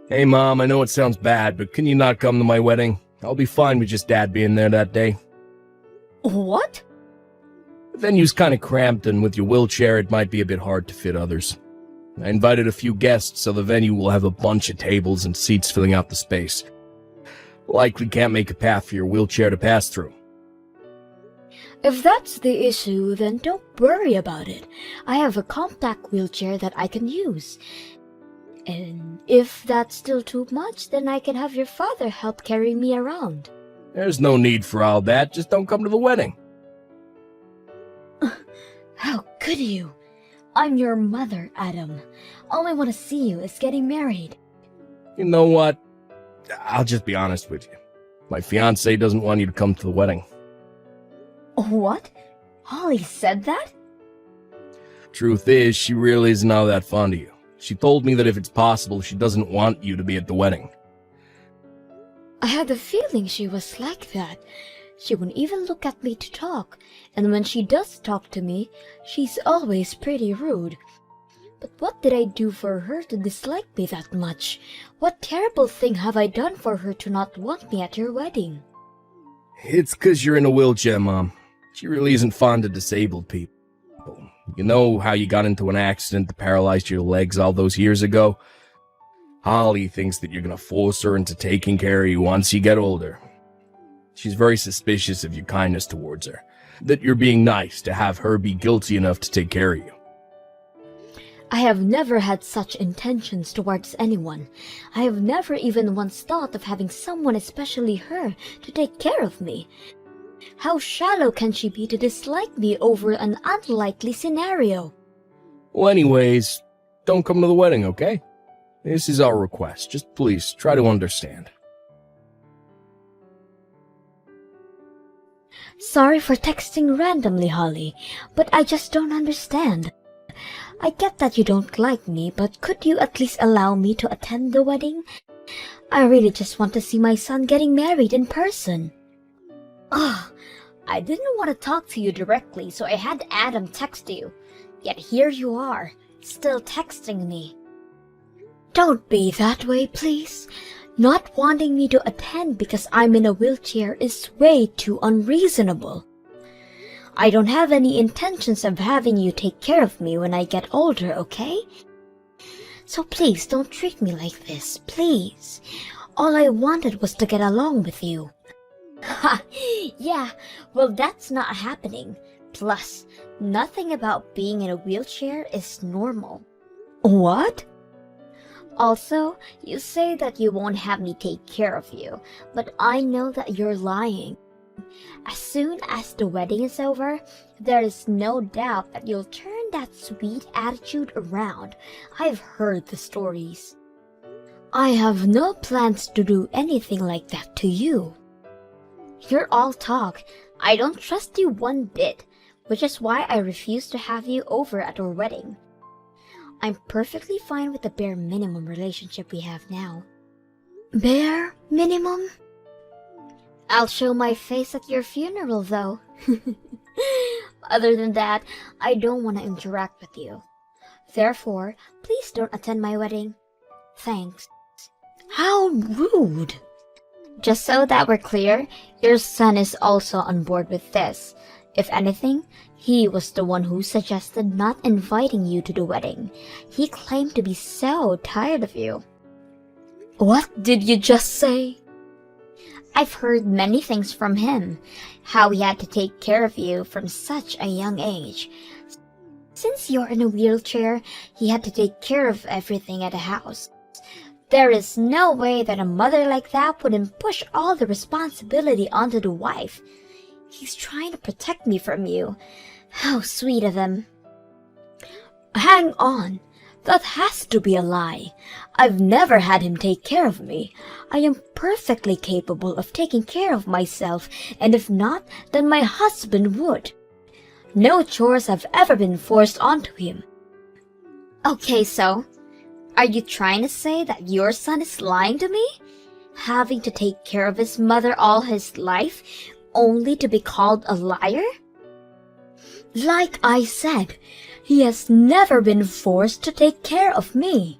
Hey Mom, I know it sounds bad, but can you not come to my wedding? I'll be fine with just Dad being there that day. What? The venue's kinda cramped, and with your wheelchair it might be a bit hard to fit others. I invited a few guests, so the venue will have a bunch of tables and seats filling out the space. Likely can't make a path for your wheelchair to pass through. If that's the issue, then don't worry about it. I have a compact wheelchair that I can use. And if that's still too much, then I can have your father help carry me around. There's no need for all that, just don't come to the wedding. How could you? I'm your mother, Adam. All I want to see you is getting married. You know what? I'll just be honest with you. My fiancée doesn't want you to come to the wedding. What? Holly said that? Truth is, she really isn't all that fond of you. She told me that if it's possible, she doesn't want you to be at the wedding. I had a feeling she was like that. She wouldn't even look at me to talk, and when she does talk to me, she's always pretty rude. But what did I do for her to dislike me that much? What terrible thing have I done for her to not want me at your wedding? It's 'cause you're in a wheelchair, Mom. She really isn't fond of disabled people. You know how you got into an accident that paralyzed your legs all those years ago? Holly thinks that you're gonna force her into taking care of you once you get older. She's very suspicious of your kindness towards her, that you're being nice to have her be guilty enough to take care of you. I have never had such intentions towards anyone. I have never even once thought of having someone, especially her, to take care of me. How shallow can she be to dislike me over an unlikely scenario? Well, anyways, don't come to the wedding, okay? This is our request. Just please try to understand. Sorry for texting randomly, Holly, but I just don't understand. I get that you don't like me, but could you at least allow me to attend the wedding? I really just want to see my son getting married in person. Ugh, I didn't want to talk to you directly, so I had Adam text you. Yet here you are, still texting me. Don't be that way, please. Not wanting me to attend because I'm in a wheelchair is way too unreasonable. I don't have any intentions of having you take care of me when I get older, okay? So please don't treat me like this, please. All I wanted was to get along with you. Ha! Yeah, well that's not happening. Plus, nothing about being in a wheelchair is normal. What? Also, you say that you won't have me take care of you, but I know that you're lying. As soon as the wedding is over, there is no doubt that you'll turn that sweet attitude around. I've heard the stories. I have no plans to do anything like that to you. You're all talk. I don't trust you one bit, which is why I refuse to have you over at our wedding. I'm perfectly fine with the bare minimum relationship we have now. Bare minimum? I'll show my face at your funeral, though. Other than that, I don't want to interact with you. Therefore, please don't attend my wedding. Thanks. How rude! Just so that we're clear, your son is also on board with this. If anything, he was the one who suggested not inviting you to the wedding. He claimed to be so tired of you. What did you just say? I've heard many things from him. How he had to take care of you from such a young age. Since you're in a wheelchair, he had to take care of everything at the house. There is no way that a mother like that wouldn't push all the responsibility onto the wife. He's trying to protect me from you. How sweet of him. Hang on. That has to be a lie. I've never had him take care of me. I am perfectly capable of taking care of myself, and if not, then my husband would. No chores have ever been forced onto him. Okay, so, are you trying to say that your son is lying to me? Having to take care of his mother all his life, only to be called a liar? Like I said, he has never been forced to take care of me.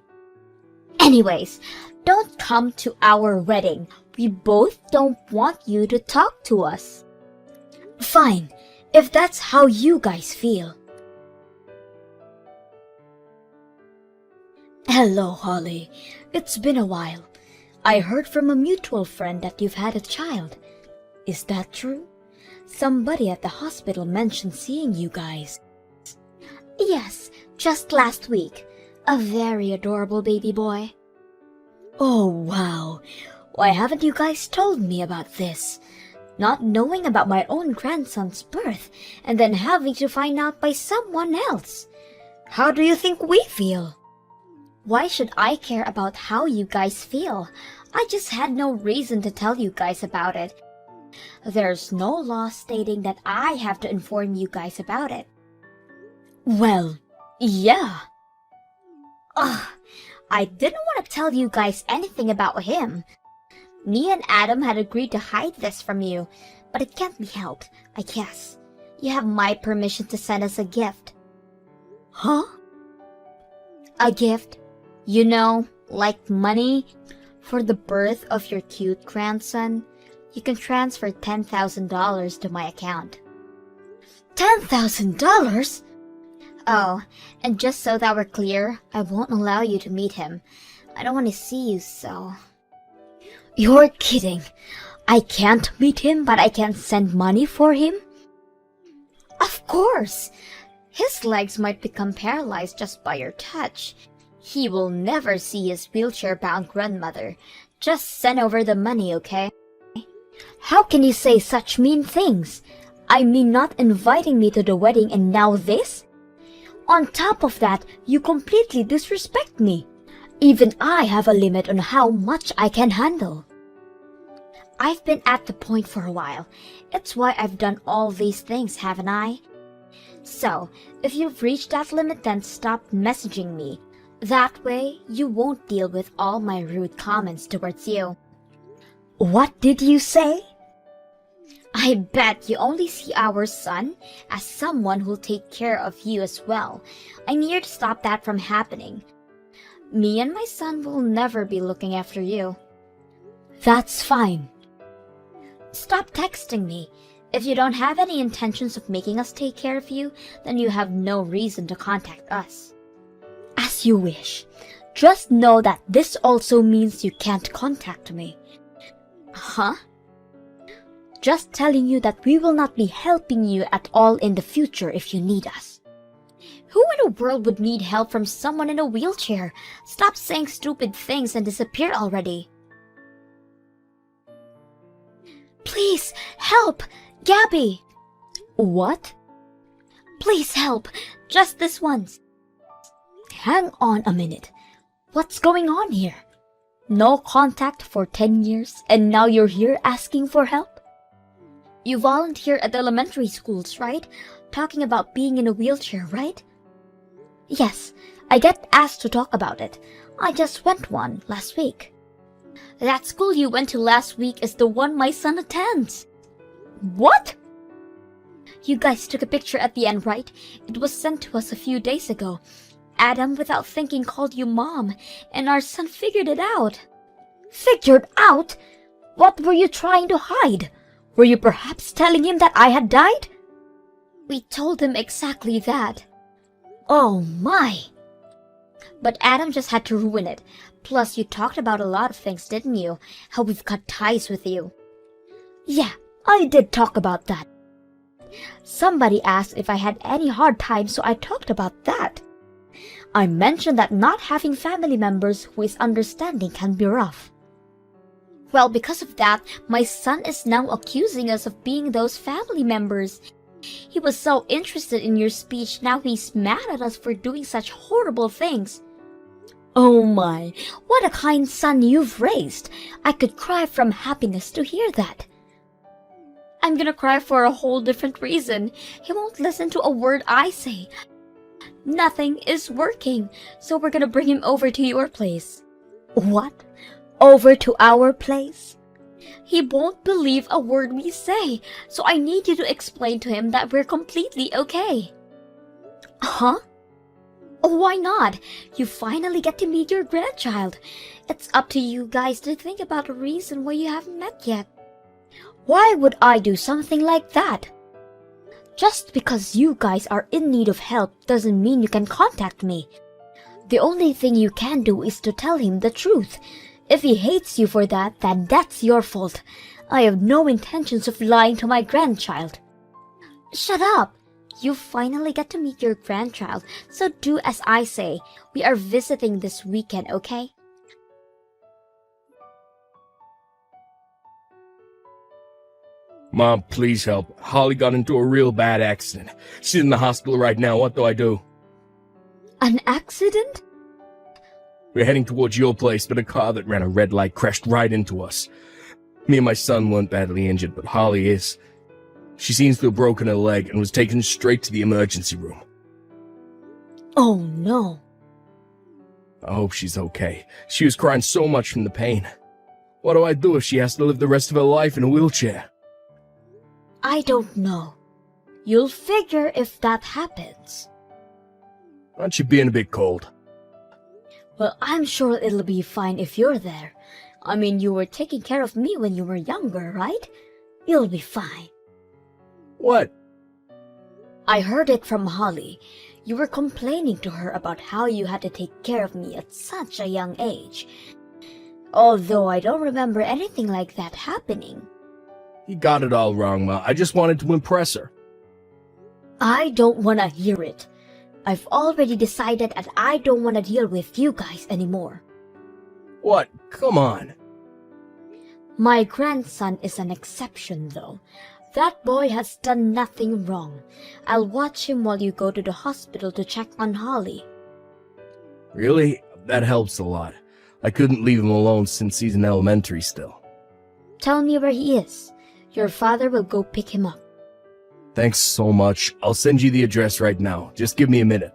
Anyways, don't come to our wedding. We both don't want you to talk to us. Fine, if that's how you guys feel. Hello, Holly. It's been a while. I heard from a mutual friend that you've had a child. Is that true? Somebody at the hospital mentioned seeing you guys. Yes, just last week. A very adorable baby boy. Oh, wow. Why haven't you guys told me about this? Not knowing about my own grandson's birth and then having to find out by someone else. How do you think we feel? Why should I care about how you guys feel? I just had no reason to tell you guys about it. There's no law stating that I have to inform you guys about it. Well, yeah. Ugh, I didn't want to tell you guys anything about him. Me and Adam had agreed to hide this from you, but it can't be helped, I guess. You have my permission to send us a gift. Huh? A gift? You know, like money for the birth of your cute grandson. You can transfer $10,000 to my account. $10,000? Oh, and just so that we're clear, I won't allow you to meet him. I don't want to see you so. You're kidding. I can't meet him, but I can send money for him? Of course. His legs might become paralyzed just by your touch. He will never see his wheelchair-bound grandmother. Just send over the money, okay? How can you say such mean things? I mean, not inviting me to the wedding and now this? On top of that, you completely disrespect me. Even I have a limit on how much I can handle. I've been at the point for a while. It's why I've done all these things, haven't I? So, if you've reached that limit, then stop messaging me. That way, you won't deal with all my rude comments towards you. What did you say? I bet you only see our son as someone who'll take care of you as well. I'm here to stop that from happening. Me and my son will never be looking after you. That's fine. Stop texting me. If you don't have any intentions of making us take care of you, then you have no reason to contact us. As you wish. Just know that this also means you can't contact me. Huh? Just telling you that we will not be helping you at all in the future if you need us. Who in the world would need help from someone in a wheelchair? Stop saying stupid things and disappear already. Please, help! Gabby! What? Please help! Just this once. Hang on a minute. What's going on here? No contact for 10 years and now you're here asking for help? You volunteer at elementary schools, right? Talking about being in a wheelchair, right? Yes, I get asked to talk about it. I just went one last week. That school you went to last week is the one my son attends. What? You guys took a picture at the end, right? It was sent to us a few days ago. Adam, without thinking, called you Mom, and our son figured it out. Figured out? What were you trying to hide? Were you perhaps telling him that I had died? We told him exactly that. Oh my! But Adam just had to ruin it. Plus, you talked about a lot of things, didn't you? How we've cut ties with you. Yeah, I did talk about that. Somebody asked if I had any hard times, so I talked about that. I mentioned that not having family members who is understanding can be rough. Well, because of that, my son is now accusing us of being those family members. He was so interested in your speech, now he's mad at us for doing such horrible things. Oh my, what a kind son you've raised. I could cry from happiness to hear that. I'm gonna cry for a whole different reason. He won't listen to a word I say. Nothing is working, so we're gonna bring him over to your place. What? Over to our place? He won't believe a word we say, so I need you to explain to him that we're completely okay. Huh? Oh, why not? You finally get to meet your grandchild. It's up to you guys to think about a reason why you haven't met yet. Why would I do something like that? Just because you guys are in need of help doesn't mean you can contact me. The only thing you can do is to tell him the truth. If he hates you for that, then that's your fault. I have no intentions of lying to my grandchild. Shut up! You finally get to meet your grandchild, so do as I say. We are visiting this weekend, okay? Mom, please help. Holly got into a real bad accident. She's in the hospital right now. What do I do? An accident? We're heading towards your place, but a car that ran a red light crashed right into us. Me and my son weren't badly injured, but Holly is. She seems to have broken her leg and was taken straight to the emergency room. Oh no. I hope she's okay. She was crying so much from the pain. What do I do if she has to live the rest of her life in a wheelchair? I don't know. You'll figure if that happens. Aren't you being a bit cold? Well, I'm sure it'll be fine if you're there. I mean, you were taking care of me when you were younger, right? You'll be fine. What? I heard it from Holly. You were complaining to her about how you had to take care of me at such a young age. Although I don't remember anything like that happening. You got it all wrong, Ma. I just wanted to impress her. I don't want to hear it. I've already decided that I don't want to deal with you guys anymore. What? Come on. My grandson is an exception, though. That boy has done nothing wrong. I'll watch him while you go to the hospital to check on Holly. Really? That helps a lot. I couldn't leave him alone since he's in elementary still. Tell me where he is. Your father will go pick him up. Thanks so much. I'll send you the address right now. Just give me a minute.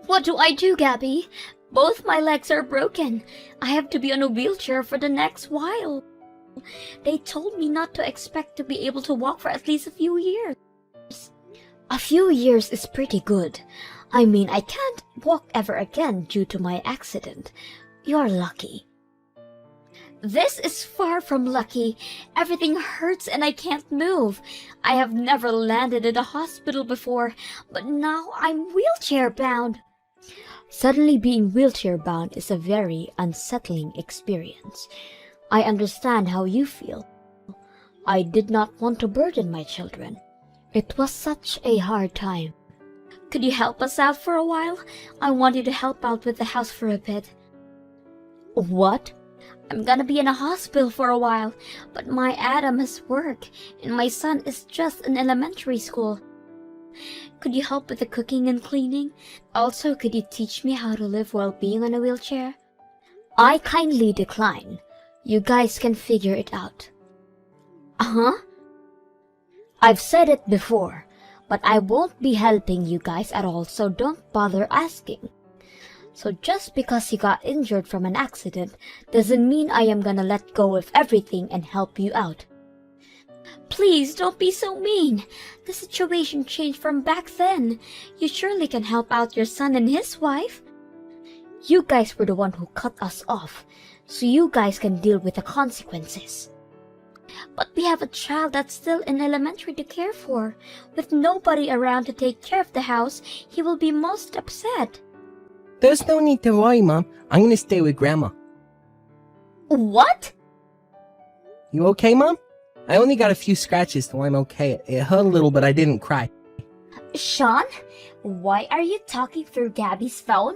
What do I do, Gabby? Both my legs are broken. I have to be on a wheelchair for the next while. They told me not to expect to be able to walk for at least a few years. A few years is pretty good. I mean, I can't walk ever again due to my accident. You're lucky. This is far from lucky. Everything hurts and I can't move. I have never landed in a hospital before, but now I'm wheelchair bound. Suddenly being wheelchair bound is a very unsettling experience. I understand how you feel. I did not want to burden my children. It was such a hard time. Could you help us out for a while? I want you to help out with the house for a bit. What? I'm gonna be in a hospital for a while, but my Adam has work, and my son is just in elementary school. Could you help with the cooking and cleaning? Also, could you teach me how to live while being on a wheelchair? I kindly decline. You guys can figure it out. Uh-huh. I've said it before, but I won't be helping you guys at all, so don't bother asking. So just because you got injured from an accident doesn't mean I am gonna let go of everything and help you out. Please don't be so mean. The situation changed from back then. You surely can help out your son and his wife. You guys were the one who cut us off, so you guys can deal with the consequences. But we have a child that's still in elementary to care for. With nobody around to take care of the house, he will be most upset. There's no need to worry, Mom. I'm gonna stay with Grandma. What? You okay, Mom? I only got a few scratches, so I'm okay. It hurt a little, but I didn't cry. Sean, why are you talking through Gabby's phone?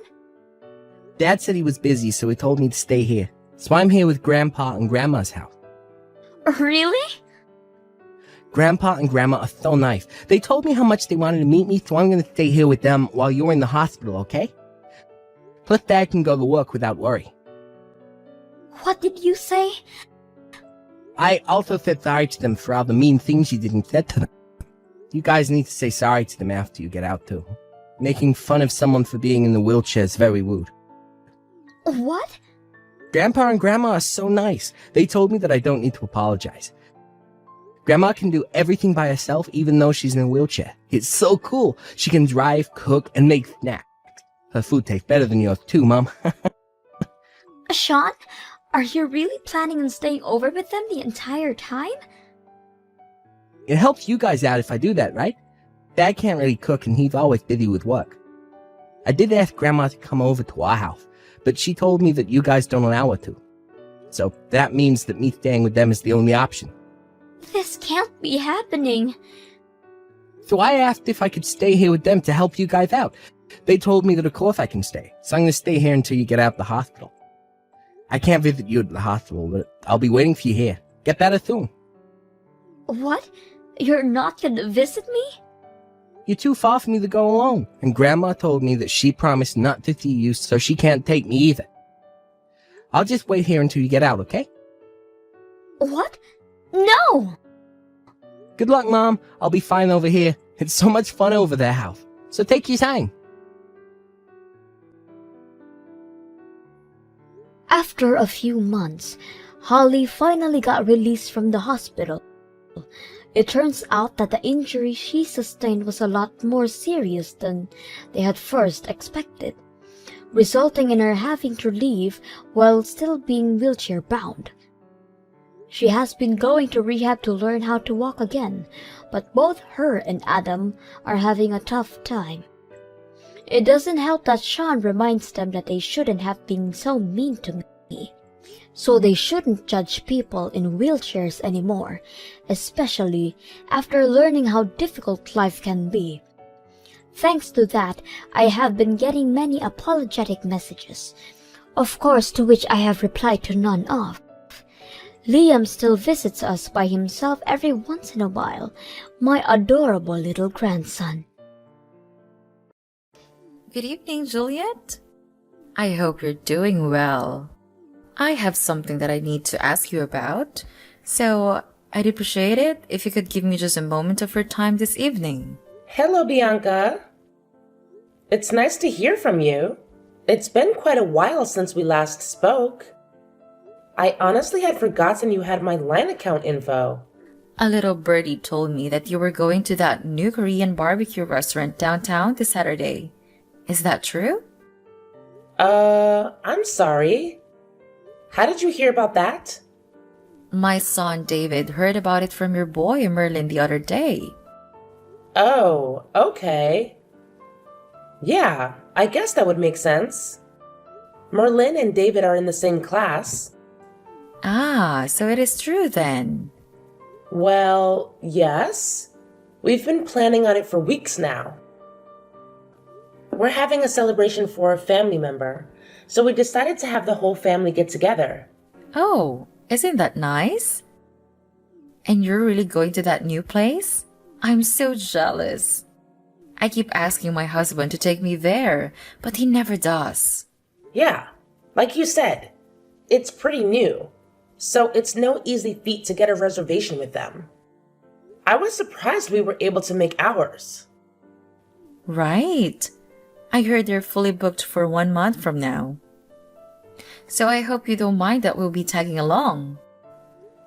Dad said he was busy, so he told me to stay here. So I'm here with Grandpa and Grandma's house. Really? Grandpa and Grandma are so nice. They told me how much they wanted to meet me, so I'm gonna stay here with them while you're in the hospital, okay? Plus, Dad can go to work without worry. What did you say? I also said sorry to them for all the mean things you did and said to them. You guys need to say sorry to them after you get out, too. Making fun of someone for being in the wheelchair is very rude. What? Grandpa and Grandma are so nice. They told me that I don't need to apologize. Grandma can do everything by herself even though she's in a wheelchair. It's so cool. She can drive, cook, and make snacks. Her food tastes better than yours too, Mom. Sean, are you really planning on staying over with them the entire time? It helps you guys out if I do that, right? Dad can't really cook and he's always busy with work. I did ask Grandma to come over to our house, but she told me that you guys don't allow her to. So that means that me staying with them is the only option. This can't be happening. So I asked if I could stay here with them to help you guys out. They told me that of course I can stay, so I'm going to stay here until you get out of the hospital. I can't visit you at the hospital, but I'll be waiting for you here. Get better soon. What? You're not gonna visit me? You're too far for me to go alone, and Grandma told me that she promised not to see you, so she can't take me either. I'll just wait here until you get out, okay? What? No! Good luck, Mom. I'll be fine over here. It's so much fun over their house. So take your time. After a few months, Holly finally got released from the hospital. It turns out that the injury she sustained was a lot more serious than they had first expected, resulting in her having to leave while still being wheelchair bound. She has been going to rehab to learn how to walk again, but both her and Adam are having a tough time. It doesn't help that Sean reminds them that they shouldn't have been so mean to me. So they shouldn't judge people in wheelchairs anymore, especially after learning how difficult life can be. Thanks to that, I have been getting many apologetic messages, of course to which I have replied to none of. Liam still visits us by himself every once in a while, my adorable little grandson. Good evening, Juliet. I hope you're doing well. I have something that I need to ask you about, so I'd appreciate it if you could give me just a moment of your time this evening. Hello, Bianca. It's nice to hear from you. It's been quite a while since we last spoke. I honestly had forgotten you had my line account info. A little birdie told me that you were going to that new Korean barbecue restaurant downtown this Saturday. Is that true? I'm sorry. How did you hear about that? My son David heard about it from your boy Merlin the other day. Oh, okay. Yeah, I guess that would make sense. Merlin and David are in the same class. Ah, so it is true then. Well, yes. We've been planning on it for weeks now. We're having a celebration for a family member, so we decided to have the whole family get together. Oh, isn't that nice? And you're really going to that new place? I'm so jealous. I keep asking my husband to take me there, but he never does. Yeah, like you said, it's pretty new, so it's no easy feat to get a reservation with them. I was surprised we were able to make ours. Right. I heard they're fully booked for 1 month from now. So I hope you don't mind that we'll be tagging along.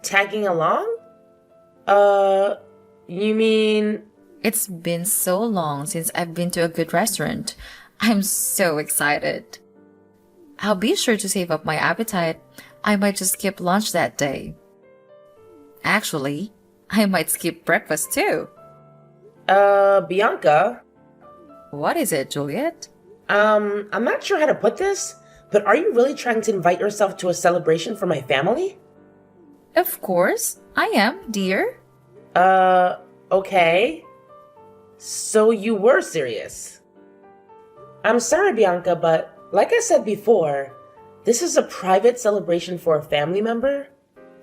Tagging along? You mean... It's been so long since I've been to a good restaurant. I'm so excited. I'll be sure to save up my appetite. I might just skip lunch that day. Actually, I might skip breakfast too. Bianca? What is it, Juliet? I'm not sure how to put this, but are you really trying to invite yourself to a celebration for my family? Of course, I am, dear. Okay. So you were serious. I'm sorry, Bianca, but like I said before, this is a private celebration for a family member,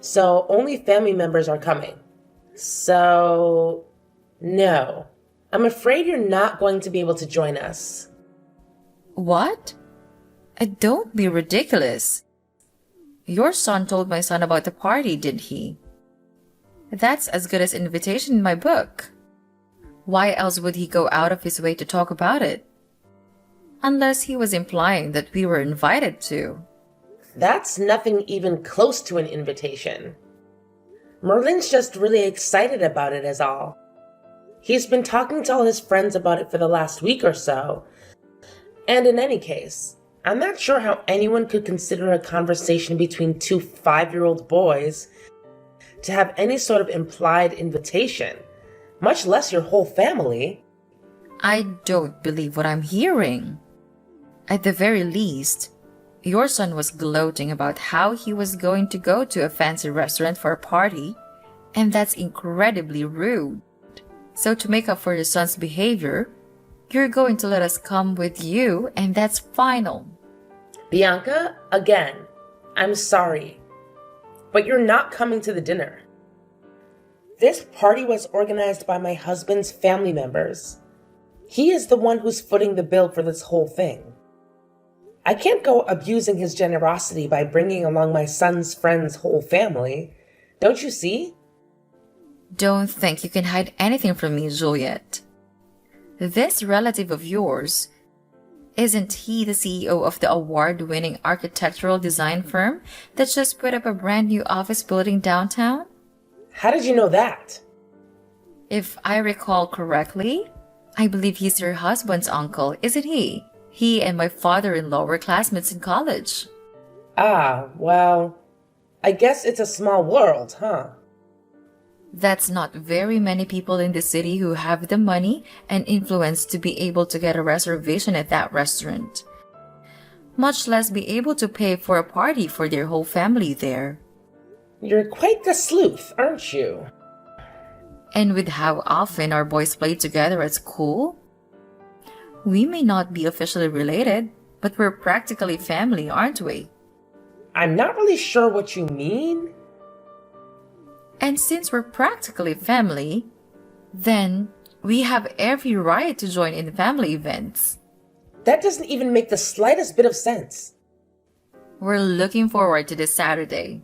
so only family members are coming. So, no. I'm afraid you're not going to be able to join us. What? Don't be ridiculous. Your son told my son about the party, didn't he? That's as good as invitation in my book. Why else would he go out of his way to talk about it? Unless he was implying that we were invited to. That's nothing even close to an invitation. Merlin's just really excited about it, is all. He's been talking to all his friends about it for the last week or so. And in any case, I'm not sure how anyone could consider a conversation between two 5-year-old boys to have any sort of implied invitation, much less your whole family. I don't believe what I'm hearing. At the very least, your son was gloating about how he was going to go to a fancy restaurant for a party, and that's incredibly rude. So to make up for your son's behavior, you're going to let us come with you, and that's final. Bianca, again, I'm sorry, but you're not coming to the dinner. This party was organized by my husband's family members. He is the one who's footing the bill for this whole thing. I can't go abusing his generosity by bringing along my son's friend's whole family. Don't you see? Don't think you can hide anything from me, Juliet. This relative of yours, isn't he the CEO of the award-winning architectural design firm that just put up a brand new office building downtown? How did you know that? If I recall correctly, I believe he's your husband's uncle, isn't he? He and my father-in-law were classmates in college. Ah, well, I guess it's a small world, huh? That's not very many people in the city who have the money and influence to be able to get a reservation at that restaurant, much less be able to pay for a party for their whole family there. You're quite the sleuth, aren't you? And with how often our boys play together at school, we may not be officially related, but we're practically family, aren't we? I'm not really sure what you mean. And since we're practically family, then we have every right to join in family events. That doesn't even make the slightest bit of sense. We're looking forward to this Saturday.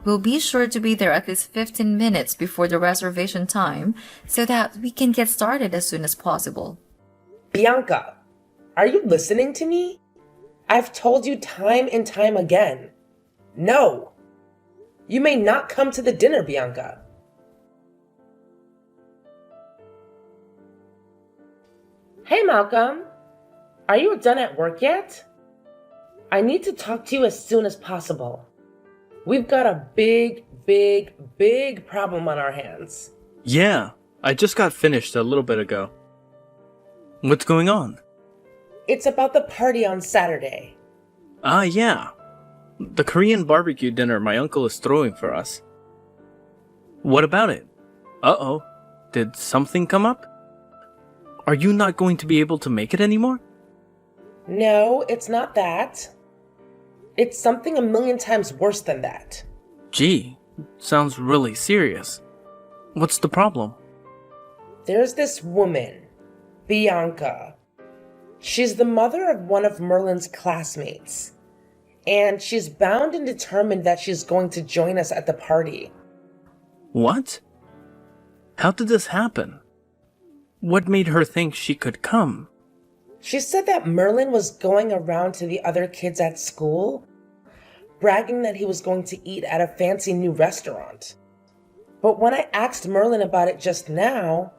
We'll be sure to be there at least 15 minutes before the reservation time so that we can get started as soon as possible. Bianca, are you listening to me? I've told you time and time again. No! You may not come to the dinner, Bianca. Hey, Malcolm. Are you done at work yet? I need to talk to you as soon as possible. We've got a big problem on our hands. Yeah, I just got finished a little bit ago. What's going on? It's about the party on Saturday. Ah, yeah. The Korean barbecue dinner my uncle is throwing for us. What about it? Uh-oh. Did something come up? Are you not going to be able to make it anymore? No, it's not that. It's something a million times worse than that. Gee, sounds really serious. What's the problem? There's this woman, Bianca. She's the mother of one of Merlin's classmates. And she's bound and determined that she's going to join us at the party. What? How did this happen? What made her think she could come? She said that Merlin was going around to the other kids at school, bragging that he was going to eat at a fancy new restaurant. But when I asked Merlin about it just now,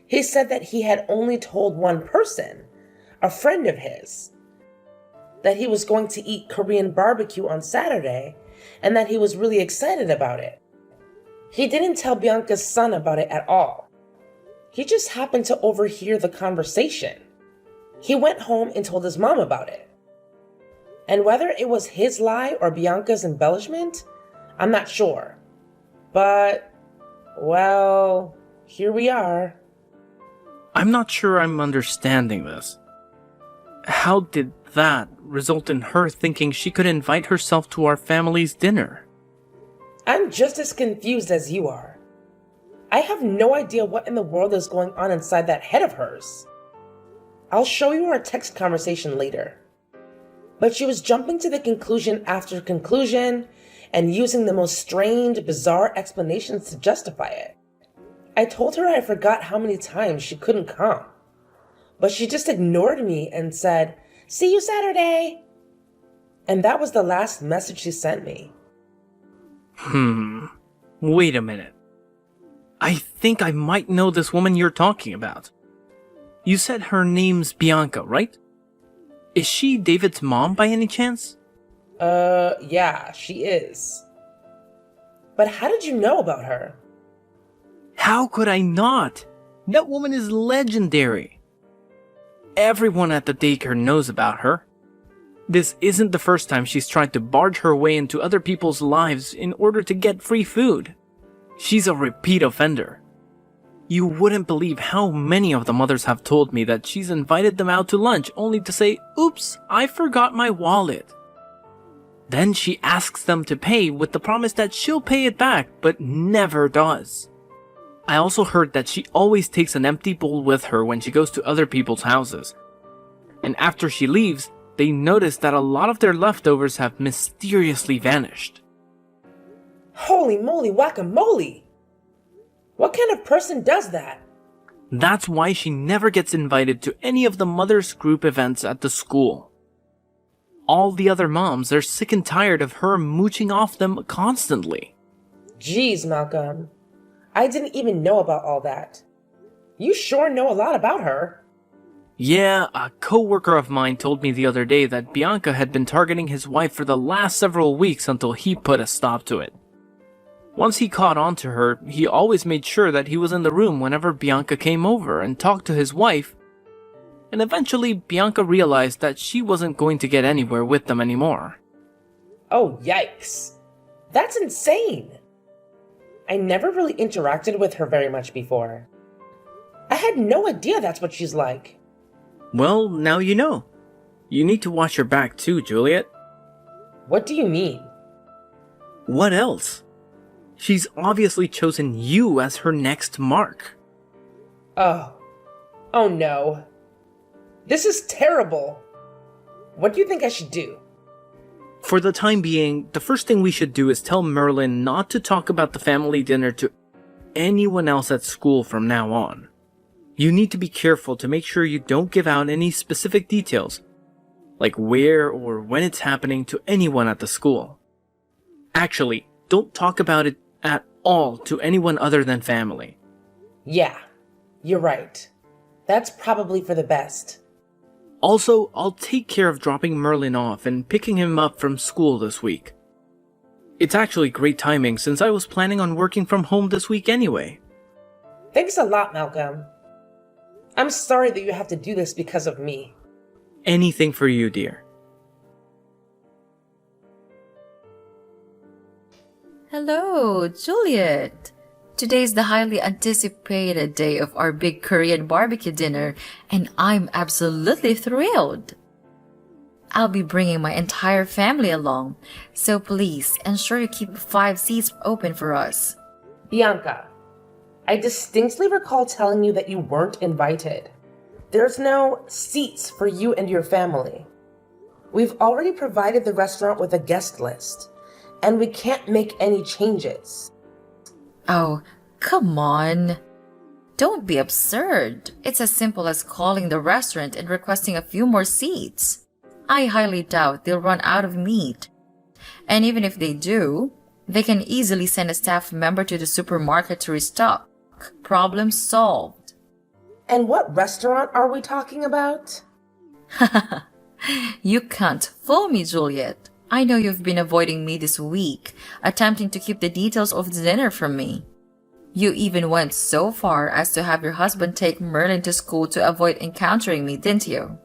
he said that he had only told one person, a friend of his, that he was going to eat Korean barbecue on Saturday and that he was really excited about it. He didn't tell Bianca's son about it at all. He just happened to overhear the conversation. He went home and told his mom about it. And whether it was his lie or Bianca's embellishment, I'm not sure. But, well, here we are. I'm not sure I'm understanding this. How did that result in her thinking she could invite herself to our family's dinner? I'm just as confused as you are. I have no idea what in the world is going on inside that head of hers. I'll show you our text conversation later. But she was jumping to the conclusion after conclusion and using the most strained, bizarre explanations to justify it. I told her I forgot how many times she couldn't come. But she just ignored me and said, "See you Saturday." And that was the last message she sent me. Wait a minute. I think I might know this woman you're talking about. You said her name's Bianca, right? Is she David's mom by any chance? Yeah, she is. But how did you know about her? How could I not? That woman is legendary. Everyone at the daycare knows about her. This isn't the first time she's tried to barge her way into other people's lives in order to get free food. She's a repeat offender. You wouldn't believe how many of the mothers have told me that she's invited them out to lunch only to say, "Oops, I forgot my wallet." Then she asks them to pay with the promise that she'll pay it back, but never does. I also heard that she always takes an empty bowl with her when she goes to other people's houses. And after she leaves, they notice that a lot of their leftovers have mysteriously vanished. Holy moly guacamole! What kind of person does that? That's why she never gets invited to any of the mothers' group events at the school. All the other moms are sick and tired of her mooching off them constantly. Jeez, Malcolm. I didn't even know about all that. You sure know a lot about her. Yeah, a co-worker of mine told me the other day that Bianca had been targeting his wife for the last several weeks until he put a stop to it. Once he caught on to her, he always made sure that he was in the room whenever Bianca came over and talked to his wife, and eventually Bianca realized that she wasn't going to get anywhere with them anymore. Oh, yikes. That's insane. I never really interacted with her very much before. I had no idea that's what she's like. Well, now you know. You need to watch your back too, Juliet. What do you mean? What else? She's obviously chosen you as her next mark. Oh no. This is terrible. What do you think I should do? For the time being, the first thing we should do is tell Merlin not to talk about the family dinner to anyone else at school from now on. You need to be careful to make sure you don't give out any specific details, like where or when it's happening, to anyone at the school. Actually, don't talk about it at all to anyone other than family. Yeah, you're right. That's probably for the best. Also, I'll take care of dropping Merlin off and picking him up from school this week. It's actually great timing since I was planning on working from home this week anyway. Thanks a lot, Malcolm. I'm sorry that you have to do this because of me. Anything for you, dear. Hello, Juliet. Today's the highly anticipated day of our big Korean barbecue dinner, and I'm absolutely thrilled. I'll be bringing my entire family along, so please ensure you keep 5 seats open for us. Bianca, I distinctly recall telling you that you weren't invited. There's no seats for you and your family. We've already provided the restaurant with a guest list, and we can't make any changes. Oh, come on. Don't be absurd. It's as simple as calling the restaurant and requesting a few more seats. I highly doubt they'll run out of meat. And even if they do, they can easily send a staff member to the supermarket to restock. Problem solved. And what restaurant are we talking about? You can't fool me, Juliet. I know you've been avoiding me this week, attempting to keep the details of the dinner from me. You even went so far as to have your husband take Merlin to school to avoid encountering me, didn't you?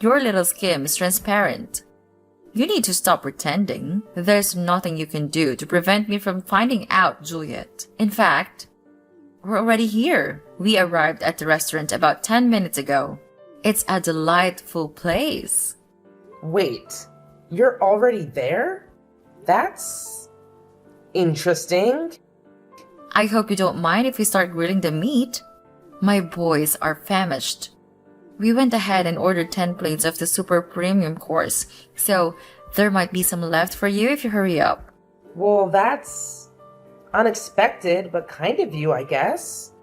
Your little scheme is transparent. You need to stop pretending. There's nothing you can do to prevent me from finding out, Juliet. In fact, we're already here. We arrived at the restaurant about 10 minutes ago. It's a delightful place. Wait, you're already there? That's interesting. I hope you don't mind if we start grilling the meat. My boys are famished. We went ahead and ordered 10 plates of the super premium course, so there might be some left for you if you hurry up. Well, that's unexpected, but kind of you, I guess.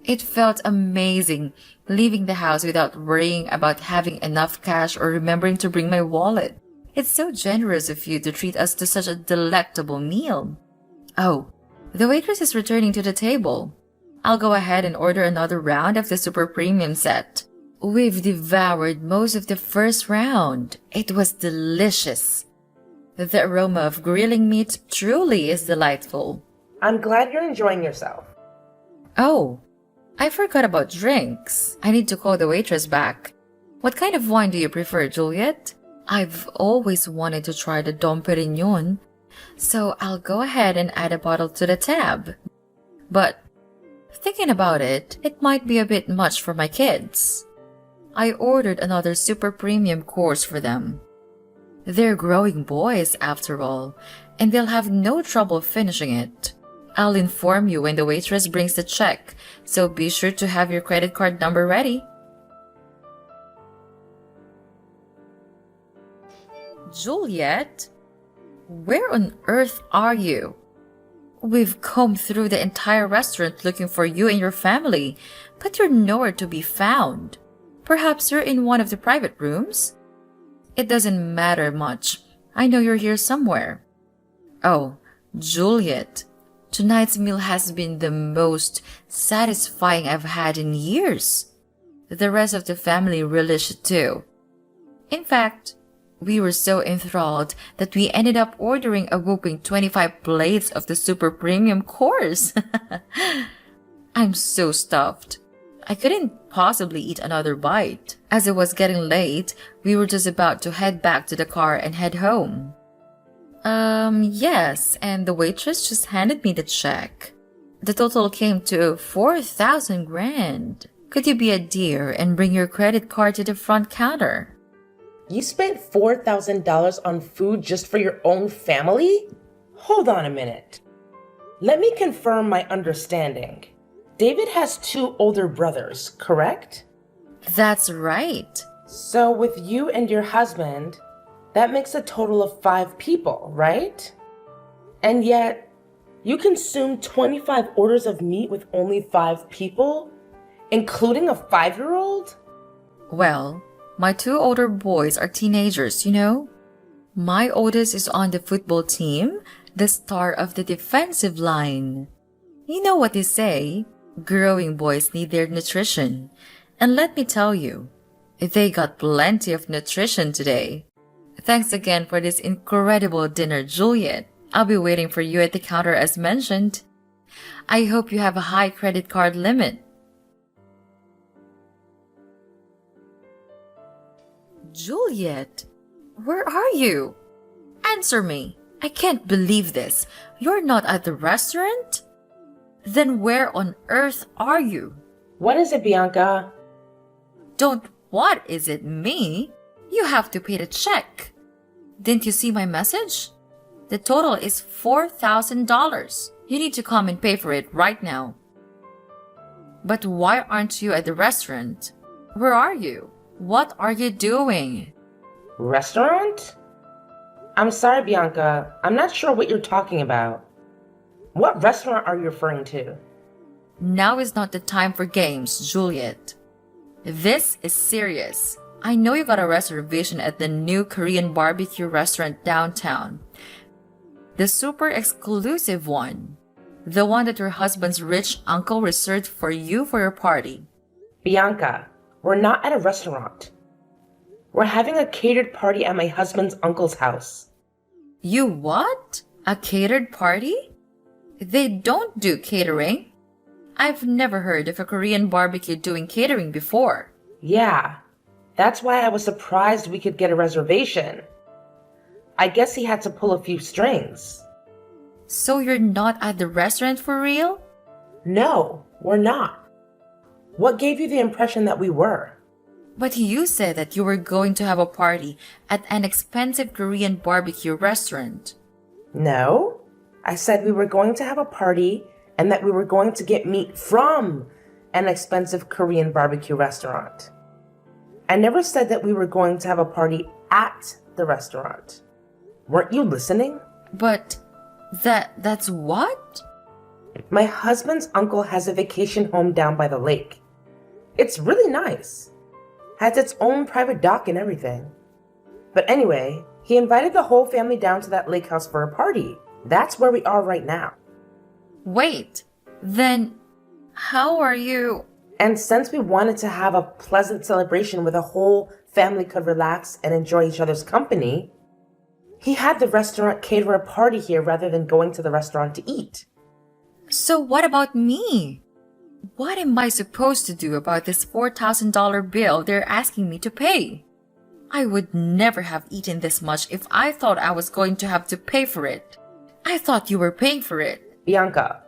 It felt amazing leaving the house without worrying about having enough cash or remembering to bring my wallet. It's so generous of you to treat us to such a delectable meal. Oh, the waitress is returning to the table. I'll go ahead and order another round of the super premium set. We've devoured most of the first round. It was delicious. The aroma of grilling meat truly is delightful. I'm glad you're enjoying yourself. Oh, I forgot about drinks. I need to call the waitress back. What kind of wine do you prefer, Juliet? I've always wanted to try the Dom Perignon, so I'll go ahead and add a bottle to the tab. But thinking about it, it might be a bit much for my kids. I ordered another super premium course for them. They're growing boys after all, and they'll have no trouble finishing it. I'll inform you when the waitress brings the check, so be sure to have your credit card number ready. Juliet, where on earth are you? We've combed through the entire restaurant looking for you and your family, but you're nowhere to be found. Perhaps you're in one of the private rooms? It doesn't matter much. I know you're here somewhere. Oh, Juliet, tonight's meal has been the most satisfying I've had in years. The rest of the family relished it too. In fact, we were so enthralled that we ended up ordering a whopping 25 plates of the super premium course. I'm so stuffed. I couldn't possibly eat another bite. As it was getting late, we were just about to head back to the car and head home. Yes, and the waitress just handed me the check. The total came to 4,000 grand. Could you be a dear and bring your credit card to the front counter? You spent $4,000 on food just for your own family? Hold on a minute. Let me confirm my understanding. David has 2 older brothers, correct? That's right. So with you and your husband, that makes a total of 5 people, right? And yet, you consumed 25 orders of meat with only 5 people, including a 5-year-old? Well, my 2 older boys are teenagers, you know. My oldest is on the football team, the star of the defensive line. You know what they say, growing boys need their nutrition. And let me tell you, they got plenty of nutrition today. Thanks again for this incredible dinner, Juliet. I'll be waiting for you at the counter as mentioned. I hope you have a high credit card limit. Juliet, where are you? Answer me. I can't believe this. You're not at the restaurant? Then where on earth are you? What is it, Bianca? Don't what is it me? You have to pay the check. Didn't you see my message? The total is $4,000. You need to come and pay for it right now. But why aren't you at the restaurant? Where are you? What are you doing? Restaurant? I'm sorry, Bianca. I'm not sure what you're talking about. What restaurant are you referring to? Now is not the time for games, Juliet. This is serious. I know you got a reservation at the new Korean barbecue restaurant downtown. The super exclusive one. The one that your husband's rich uncle reserved for you for your party. Bianca, we're not at a restaurant. We're having a catered party at my husband's uncle's house. You what? A catered party? They don't do catering. I've never heard of a Korean barbecue doing catering before. Yeah, that's why I was surprised we could get a reservation. I guess he had to pull a few strings. So you're not at the restaurant for real? No, we're not. What gave you the impression that we were? But you said that you were going to have a party at an expensive Korean barbecue restaurant. No, I said we were going to have a party and that we were going to get meat from an expensive Korean barbecue restaurant. I never said that we were going to have a party at the restaurant. Weren't you listening? But that's what? My husband's uncle has a vacation home down by the lake. It's really nice. Has its own private dock and everything. But anyway, he invited the whole family down to that lake house for a party. That's where we are right now. Wait, then how are you? And since we wanted to have a pleasant celebration where the whole family could relax and enjoy each other's company, he had the restaurant cater a party here rather than going to the restaurant to eat. So what about me? What am I supposed to do about this $4,000 bill they're asking me to pay? I would never have eaten this much if I thought I was going to have to pay for it. I thought you were paying for it. Bianca,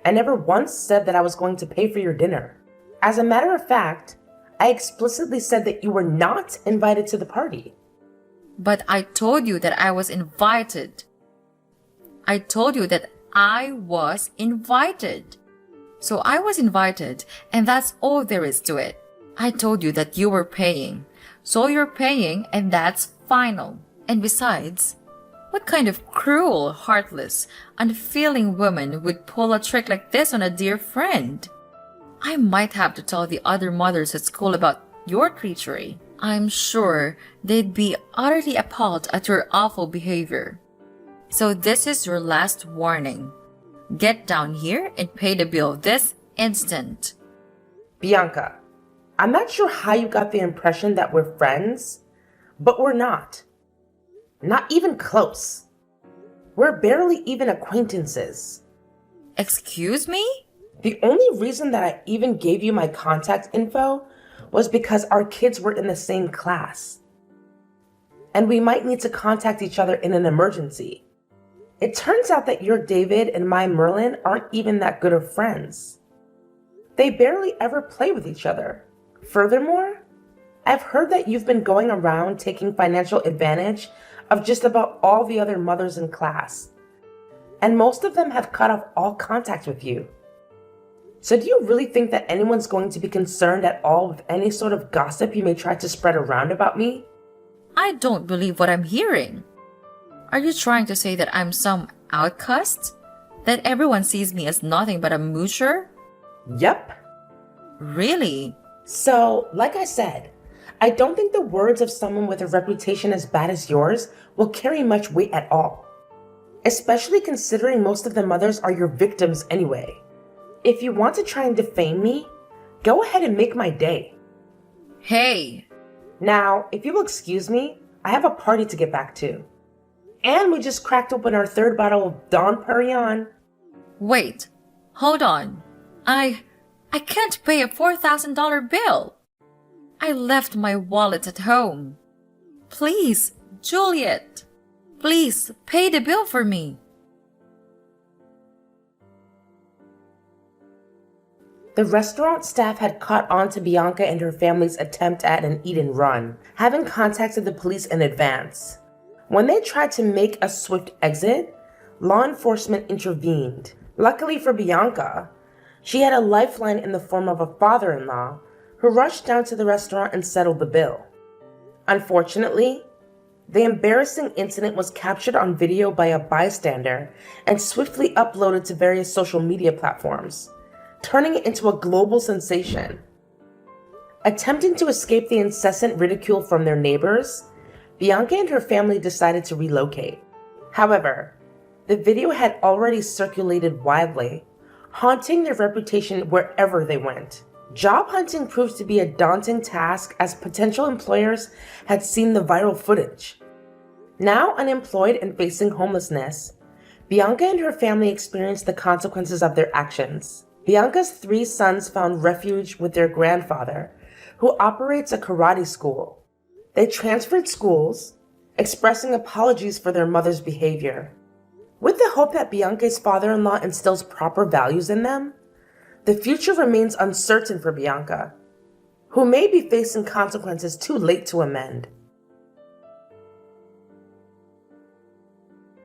I never once said that I was going to pay for your dinner. As a matter of fact, I explicitly said that you were not invited to the party. But I told you that I was invited. I told you that I was invited. So I was invited, and that's all there is to it. I told you that you were paying. So you're paying, and that's final. And besides, what kind of cruel, heartless, unfeeling woman would pull a trick like this on a dear friend? I might have to tell the other mothers at school about your treachery. I'm sure they'd be utterly appalled at your awful behavior. So this is your last warning. Get down here and pay the bill this instant. Bianca, I'm not sure how you got the impression that we're friends, but we're not. Not even close. We're barely even acquaintances. Excuse me? The only reason that I even gave you my contact info was because our kids were in the same class. And we might need to contact each other in an emergency. It turns out that your David and my Merlin aren't even that good of friends. They barely ever play with each other. Furthermore, I've heard that you've been going around taking financial advantage of just about all the other mothers in class. And most of them have cut off all contact with you. So do you really think that anyone's going to be concerned at all with any sort of gossip you may try to spread around about me? I don't believe what I'm hearing. Are you trying to say that I'm some outcast? That everyone sees me as nothing but a moocher? Yep. Really? So, like I said, I don't think the words of someone with a reputation as bad as yours will carry much weight at all. Especially considering most of the mothers are your victims anyway. If you want to try and defame me, go ahead and make my day. Hey! Now, if you'll excuse me, I have a party to get back to. And we just cracked open our third bottle of Don Perignon. Wait, hold on. I can't pay a $4,000 bill. I left my wallet at home. Please, Juliet, please pay the bill for me. The restaurant staff had caught on to Bianca and her family's attempt at an eat and run, having contacted the police in advance. When they tried to make a swift exit, law enforcement intervened. Luckily for Bianca, she had a lifeline in the form of a father-in-law who rushed down to the restaurant and settled the bill. Unfortunately, the embarrassing incident was captured on video by a bystander and swiftly uploaded to various social media platforms, turning it into a global sensation. Attempting to escape the incessant ridicule from their neighbors, Bianca and her family decided to relocate. However, the video had already circulated widely, haunting their reputation wherever they went. Job hunting proved to be a daunting task as potential employers had seen the viral footage. Now unemployed and facing homelessness, Bianca and her family experienced the consequences of their actions. Bianca's 3 sons found refuge with their grandfather, who operates a karate school. They transferred schools, expressing apologies for their mother's behavior. With the hope that Bianca's father-in-law instills proper values in them, the future remains uncertain for Bianca, who may be facing consequences too late to amend.